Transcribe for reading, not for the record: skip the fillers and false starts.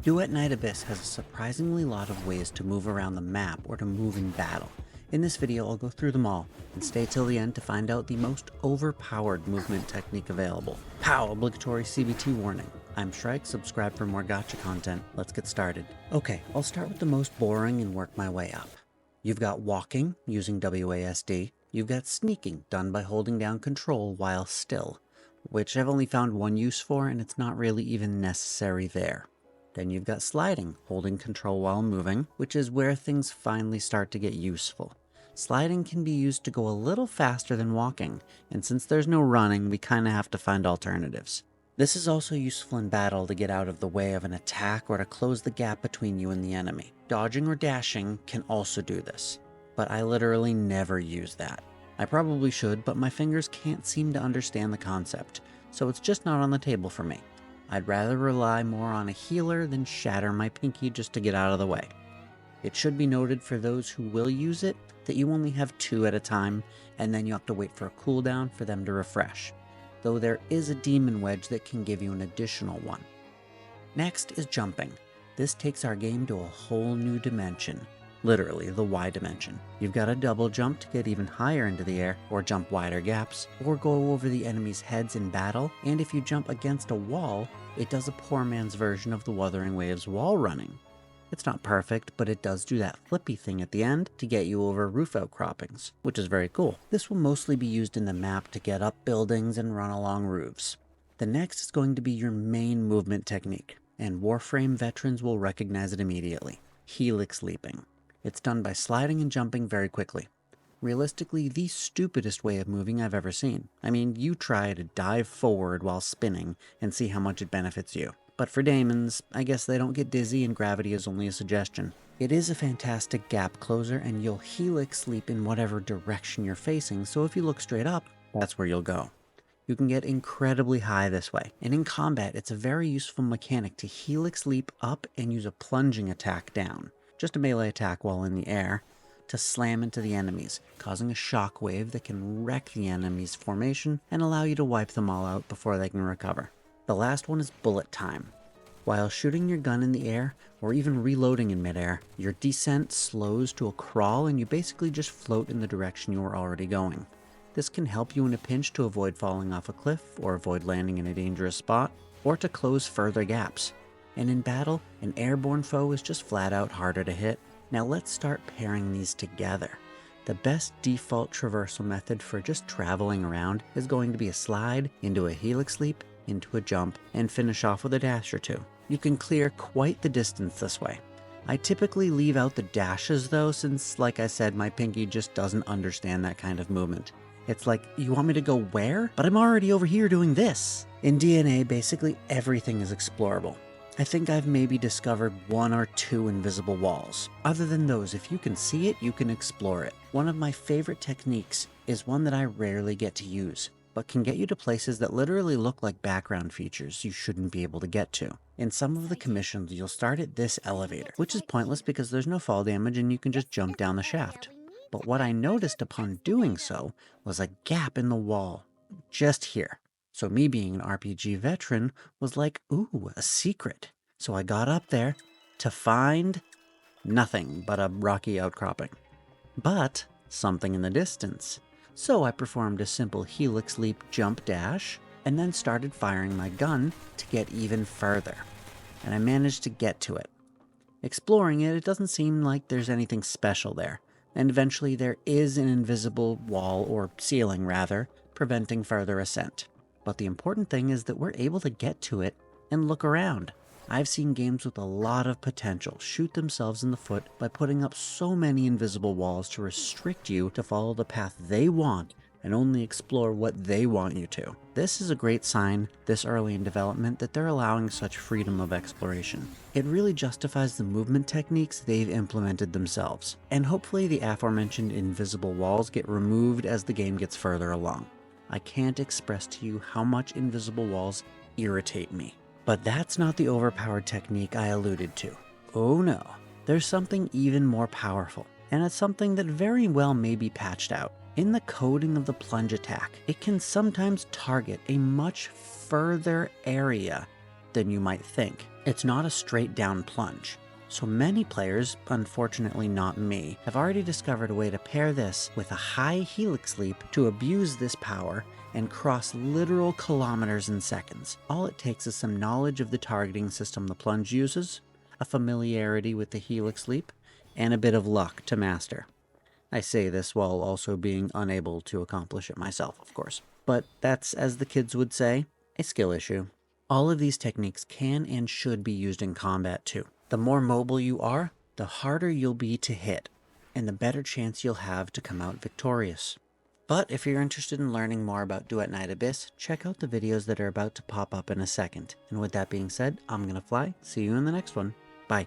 Duet Night Abyss has a surprisingly lot of ways to move around the map or to move in battle. In this video I'll go through them all, and stay till the end to find out the most overpowered movement technique available. Pow! Obligatory CBT warning. I'm Shrike, subscribe for more gacha content. Let's get started. Okay, I'll start with the most boring and work my way up. You've got walking, using WASD. You've got sneaking, done by holding down control while still, which I've only found one use for, and it's not really even necessary there. Then you've got sliding, holding control while moving, which is where things finally start to get useful. Sliding can be used to go a little faster than walking, and since there's no running, we kinda have to find alternatives. This is also useful in battle to get out of the way of an attack or to close the gap between you and the enemy. Dodging or dashing can also do this, but I literally never use that. I probably should, but my fingers can't seem to understand the concept, so it's just not on the table for me. I'd rather rely more on a healer than shatter my pinky just to get out of the way. It should be noted for those who will use it that you only have 2 at a time, and then you have to wait for a cooldown for them to refresh, though there is a demon wedge that can give you an additional one. Next is jumping. This takes our game to a whole new dimension. Literally, the Y dimension. You've got a double jump to get even higher into the air, or jump wider gaps, or go over the enemy's heads in battle, and if you jump against a wall, it does a poor man's version of the Wuthering Waves wall running. It's not perfect, but it does do that flippy thing at the end to get you over roof outcroppings, which is very cool. This will mostly be used in the map to get up buildings and run along roofs. The next is going to be your main movement technique, and Warframe veterans will recognize it immediately. Helix leaping. It's done by sliding and jumping very quickly. Realistically, the stupidest way of moving I've ever seen. I mean, you try to dive forward while spinning and see how much it benefits you. But for daemons, I guess they don't get dizzy and gravity is only a suggestion. It is a fantastic gap closer, and you'll helix leap in whatever direction you're facing, so if you look straight up, that's where you'll go. You can get incredibly high this way, and in combat it's a very useful mechanic to helix leap up and use a plunging attack down. Just a melee attack while in the air, to slam into the enemies, causing a shockwave that can wreck the enemy's formation and allow you to wipe them all out before they can recover. The last one is bullet time. While shooting your gun in the air, or even reloading in midair, your descent slows to a crawl and you basically just float in the direction you were already going. This can help you in a pinch to avoid falling off a cliff, or avoid landing in a dangerous spot, or to close further gaps. And in battle, an airborne foe is just flat out harder to hit. Now let's start pairing these together. The best default traversal method for just traveling around is going to be a slide, into a helix leap, into a jump, and finish off with a dash or two. You can clear quite the distance this way. I typically leave out the dashes though, since like I said, my pinky just doesn't understand that kind of movement. It's like, you want me to go where? But I'm already over here doing this. In DNA, basically everything is explorable. I think I've maybe discovered 1 or 2 invisible walls. Other than those, if you can see it, you can explore it. One of my favorite techniques is one that I rarely get to use, but can get you to places that literally look like background features you shouldn't be able to get to. In some of the commissions, you'll start at this elevator, which is pointless because there's no fall damage and you can just jump down the shaft. But what I noticed upon doing so was a gap in the wall, just here. So me being an RPG veteran was like, ooh, a secret. So I got up there to find nothing but a rocky outcropping, but something in the distance. So I performed a simple helix leap jump dash and then started firing my gun to get even further. And I managed to get to it. Exploring it, it doesn't seem like there's anything special there. And eventually there is an invisible wall, or ceiling rather, preventing further ascent. But the important thing is that we're able to get to it and look around. I've seen games with a lot of potential shoot themselves in the foot by putting up so many invisible walls to restrict you to follow the path they want and only explore what they want you to. This is a great sign, this early in development, that they're allowing such freedom of exploration. It really justifies the movement techniques they've implemented themselves. And hopefully the aforementioned invisible walls get removed as the game gets further along. I can't express to you how much invisible walls irritate me. But that's not the overpowered technique I alluded to. Oh no, there's something even more powerful, and it's something that very well may be patched out. In the coding of the plunge attack, it can sometimes target a much further area than you might think. It's not a straight down plunge. So many players, unfortunately not me, have already discovered a way to pair this with a high Helix leap to abuse this power and cross literal kilometers in seconds. All it takes is some knowledge of the targeting system the plunge uses, a familiarity with the Helix leap, and a bit of luck to master. I say this while also being unable to accomplish it myself, of course. But that's, as the kids would say, a skill issue. All of these techniques can and should be used in combat too. The more mobile you are, the harder you'll be to hit, and the better chance you'll have to come out victorious. But if you're interested in learning more about Duet Night Abyss, check out the videos that are about to pop up in a second. And with that being said, I'm gonna fly. See you in the next one. Bye.